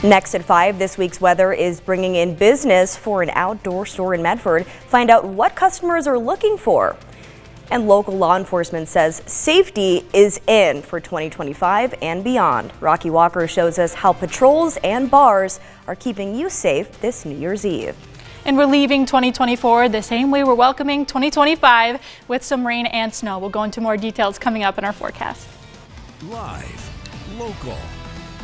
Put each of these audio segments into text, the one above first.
Next at 5, this week's weather is bringing in business for an outdoor store in Medford. Find out what customers are looking for. And local law enforcement says safety is in for 2025 and beyond. Rocky Walker shows us how patrols and bars are keeping you safe this New Year's Eve. And we're leaving 2024 the same way we're welcoming 2025 with some rain and snow. We'll go into more details coming up in our forecast. Live, local,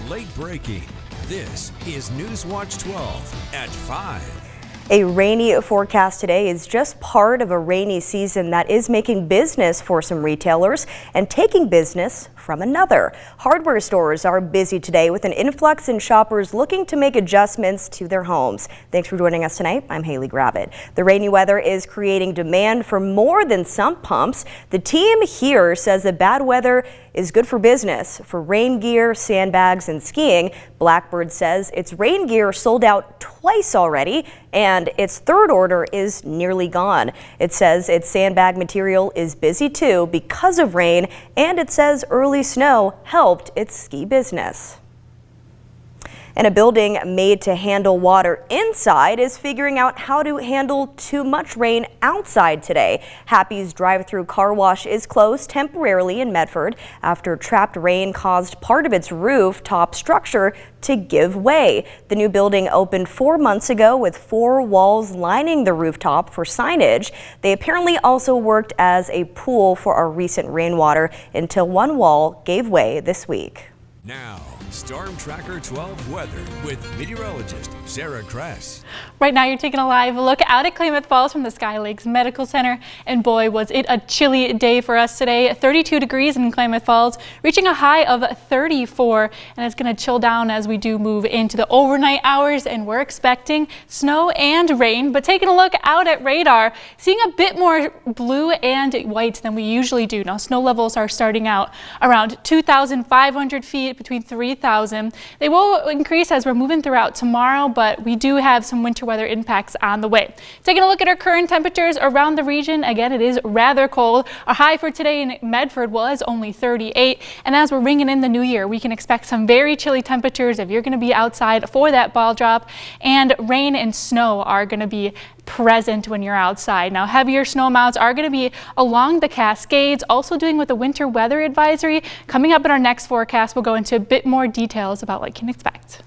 late breaking. This is NewsWatch 12 at 5. A rainy forecast today is just part of a rainy season that is making business for some retailers and taking business from another. Hardware stores are busy today with an influx in shoppers looking to make adjustments to their homes. Thanks for joining us tonight. I'm Haley Gravitt. The rainy weather is creating demand for more than sump pumps. The team here says the bad weather is good for business for rain gear, sandbags, and skiing. Blackbird says its rain gear sold out twice already, and its third order is nearly gone. It says its sandbag material is busy too because of rain, and it says early snow helped its ski business. And a building made to handle water inside is figuring out how to handle too much rain outside today. Happy's drive-through car wash is closed temporarily in Medford after trapped rain caused part of its rooftop structure to give way. The new building opened 4 months ago with 4 walls lining the rooftop for signage. They apparently also worked as a pool for our recent rainwater until one wall gave way this week. Now, Storm Tracker 12 weather with meteorologist Sarah Kress. Right now you're taking a live look out at Klamath Falls from the Sky Lakes Medical Center, and boy was it a chilly day for us today. 32 degrees in Klamath Falls, reaching a high of 34, and it's going to chill down as we do move into the overnight hours, and we're expecting snow and rain. But taking a look out at radar, seeing a bit more blue and white than we usually do. Now snow levels are starting out around 2,500 feet, between 3,000. They will increase as we're moving throughout tomorrow, but we do have some winter weather impacts on the way. Taking a look at our current temperatures around the region, again, it is rather cold. Our high for today in Medford was only 38, and as we're ringing in the new year, we can expect some very chilly temperatures if you're going to be outside for that ball drop, and rain and snow are going to be present when you're outside. Now, heavier snow amounts are going to be along the Cascades, also doing with the winter weather advisory. Coming up in our next forecast, we'll go into a bit more details about what you can expect.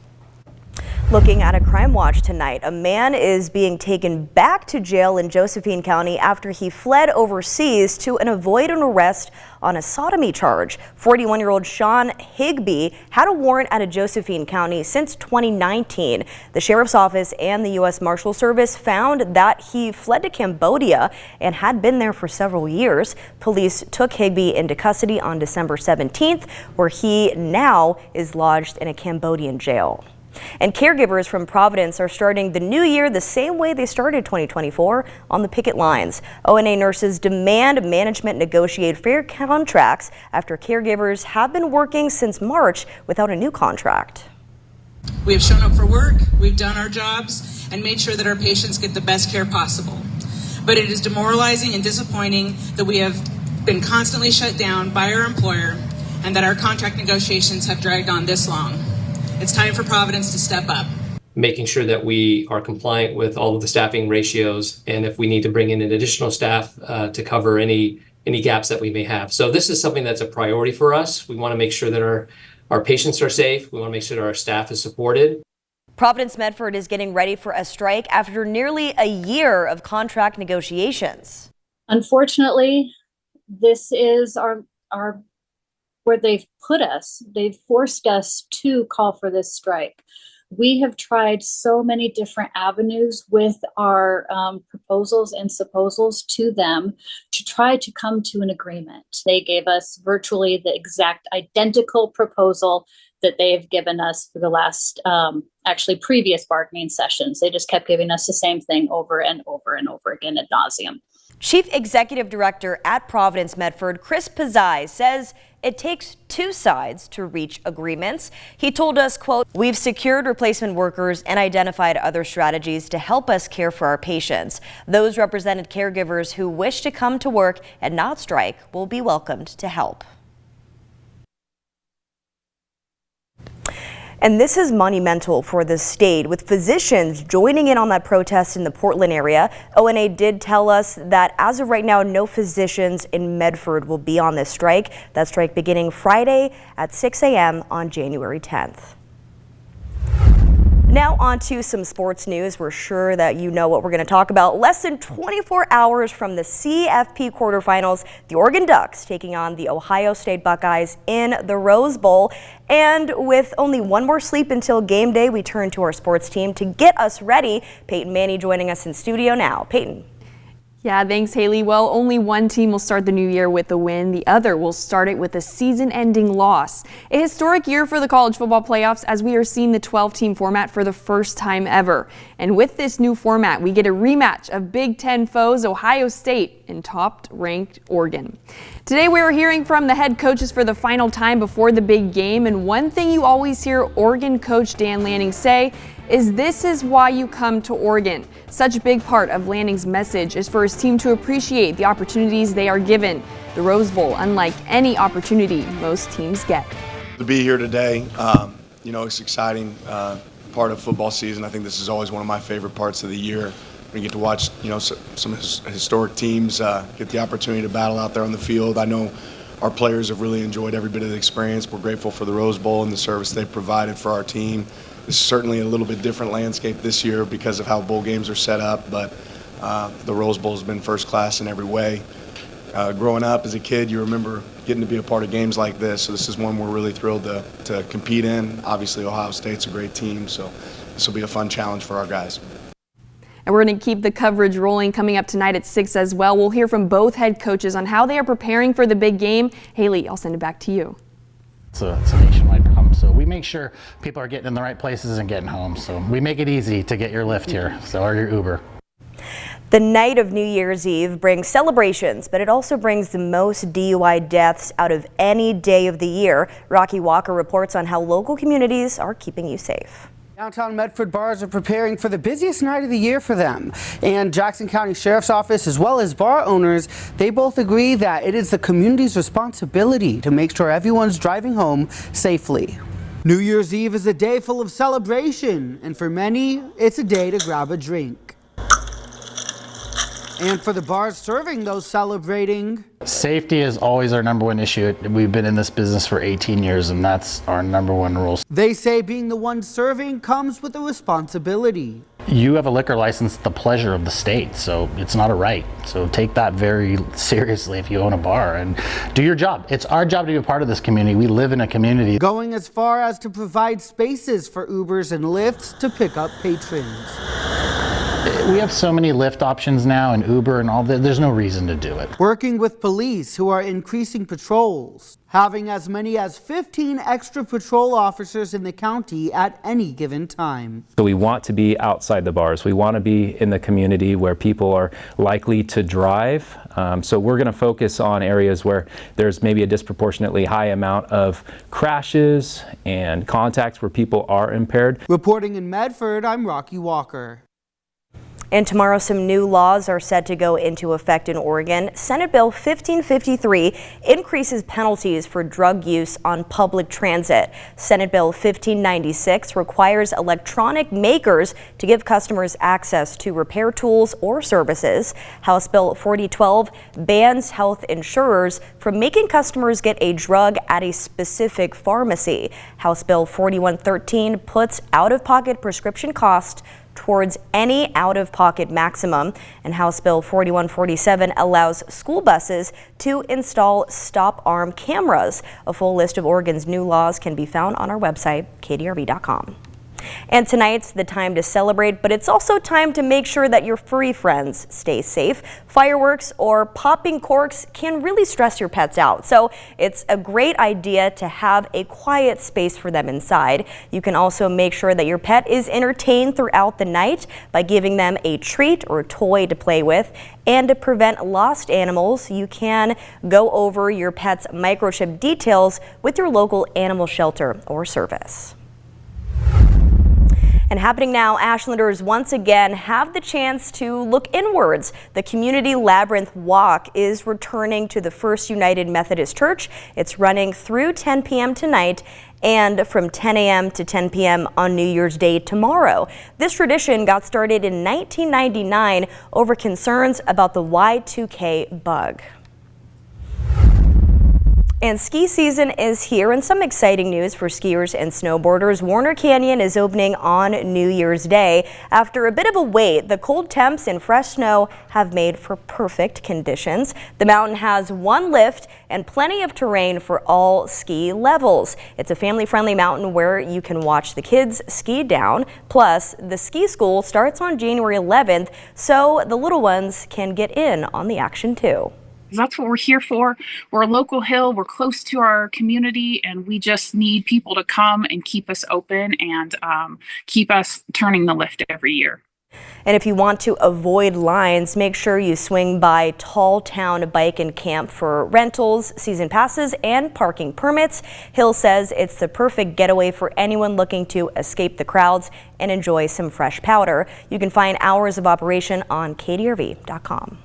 Looking at a crime watch tonight, a man is being taken back to jail in Josephine County after he fled overseas to avoid an arrest on a sodomy charge. 41-year-old Sean Higbee had a warrant out of Josephine County since 2019. The sheriff's office and the U.S. Marshal Service found that he fled to Cambodia and had been there for several years. Police took Higbee into custody on December 17th, where he now is lodged in a Cambodian jail. And caregivers from Providence are starting the new year the same way they started 2024, on the picket lines. ONA nurses demand management negotiate fair contracts after caregivers have been working since March without a new contract. We have shown up for work, we've done our jobs, and made sure that our patients get the best care possible. But it is demoralizing and disappointing that we have been constantly shut down by our employer and that our contract negotiations have dragged on this long. It's time for Providence to step up. Making sure that we are compliant with all of the staffing ratios, and if we need to bring in an additional staff to cover any gaps that we may have. So this is something that's a priority for us. We want to make sure that our patients are safe. We want to make sure that our staff is supported. Providence Medford is getting ready for a strike after nearly a year of contract negotiations. Unfortunately, this is our where they've put us. They've forced us to call for this strike. We have tried so many different avenues with our proposals and supposals to them to try to come to an agreement. They gave us virtually the exact identical proposal that they have given us for the last, actually previous bargaining sessions. They just kept giving us the same thing over and over and over again ad nauseum. Chief Executive Director at Providence Medford, Chris Pizzai, says it takes two sides to reach agreements. He told us, quote, "We've secured replacement workers and identified other strategies to help us care for our patients. Those represented caregivers who wish to come to work and not strike will be welcomed to help." And this is monumental for the state, with physicians joining in on that protest in the Portland area. ONA did tell us that as of right now, no physicians in Medford will be on this strike. That strike beginning Friday at 6 a.m. on January 10th. Now on to some sports news. We're sure that you know what we're going to talk about. Less than 24 hours from the CFP quarterfinals, the Oregon Ducks taking on the Ohio State Buckeyes in the Rose Bowl. And with only one more sleep until game day, we turn to our sports team to get us ready. Peyton Manny joining us in studio now. Peyton. Yeah, thanks, Haley. Well, only one team will start the new year with a win. The other will start it with a season-ending loss. A historic year for the college football playoffs as we are seeing the 12-team format for the first time ever. And with this new format, we get a rematch of Big Ten foes Ohio State and top-ranked Oregon. Today, we are hearing from the head coaches for the final time before the big game. And one thing you always hear Oregon coach Dan Lanning say is this is why you come to Oregon. Such a big part of Lanning's message is for his team to appreciate the opportunities they are given. The Rose Bowl, unlike any opportunity most teams get. To be here today, it's exciting part of football season. I think this is always one of my favorite parts of the year. We get to watch, some historic teams get the opportunity to battle out there on the field. I know our players have really enjoyed every bit of the experience. We're grateful for the Rose Bowl and the service they've provided for our team. This is certainly a little bit different landscape this year because of how bowl games are set up, but the Rose Bowl has been first class in every way. Growing up as a kid, you remember getting to be a part of games like this, so this is one we're really thrilled to compete in. Obviously, Ohio State's a great team, so this will be a fun challenge for our guys. And we're going to keep the coverage rolling coming up tonight at 6 as well. We'll hear from both head coaches on how they are preparing for the big game. Haley, I'll send it back to you. It's a nationwide problem, so we make sure people are getting in the right places and getting home. So we make it easy to get your Lyft here, or your Uber. The night of New Year's Eve brings celebrations, but it also brings the most DUI deaths out of any day of the year. Rocky Walker reports on how local communities are keeping you safe. Downtown Medford bars are preparing for the busiest night of the year for them. And Jackson County Sheriff's Office, as well as bar owners, they both agree that it is the community's responsibility to make sure everyone's driving home safely. New Year's Eve is a day full of celebration, and for many, it's a day to grab a drink. And for the bars serving those celebrating, safety is always our number one issue. We've been in this business for 18 years, and that's our number one rule. They say being the one serving comes with a responsibility. You have a liquor license, the pleasure of the state, so it's not a right. So take that very seriously if you own a bar and do your job. It's our job to be a part of this community. We live in a community. Going as far as to provide spaces for Ubers and Lyfts to pick up patrons. We have so many Lyft options now and Uber and all that. There's no reason to do it. Working with police who are increasing patrols, having as many as 15 extra patrol officers in the county at any given time. So we want to be outside the bars. We want to be in the community where people are likely to drive. So we're going to focus on areas where there's maybe a disproportionately high amount of crashes and contacts where people are impaired. Reporting in Medford, I'm Rocky Walker. And tomorrow, some new laws are set to go into effect in Oregon. Senate Bill 1553 increases penalties for drug use on public transit. Senate Bill 1596 requires electronic makers to give customers access to repair tools or services. House Bill 4012 bans health insurers from making customers get a drug at a specific pharmacy. House Bill 4113 puts out-of-pocket prescription costs towards any out-of-pocket maximum, and House Bill 4147 allows school buses to install stop-arm cameras. A full list of Oregon's new laws can be found on our website, kdrb.com. And tonight's the time to celebrate, but it's also time to make sure that your furry friends stay safe. Fireworks or popping corks can really stress your pets out, so it's a great idea to have a quiet space for them inside. You can also make sure that your pet is entertained throughout the night by giving them a treat or toy to play with. And to prevent lost animals, you can go over your pet's microchip details with your local animal shelter or service. And happening now, Ashlanders once again have the chance to look inwards. The community Labyrinth Walk is returning to the First United Methodist Church. It's running through 10 p.m. tonight and from 10 a.m. to 10 p.m. on New Year's Day tomorrow. This tradition got started in 1999 over concerns about the Y2K bug. And ski season is here, and some exciting news for skiers and snowboarders. Warner Canyon is opening on New Year's Day. After a bit of a wait, the cold temps and fresh snow have made for perfect conditions. The mountain has one lift and plenty of terrain for all ski levels. It's a family-friendly mountain where you can watch the kids ski down. Plus, the ski school starts on January 11th, so the little ones can get in on the action too. That's what we're here for. We're a local hill, we're close to our community, and we just need people to come and keep us open and keep us turning the lift every year. And if you want to avoid lines, make sure you swing by Tall Town Bike and Camp for rentals, season passes, and parking permits. Hill says it's the perfect getaway for anyone looking to escape the crowds and enjoy some fresh powder. You can find hours of operation on kdrv.com.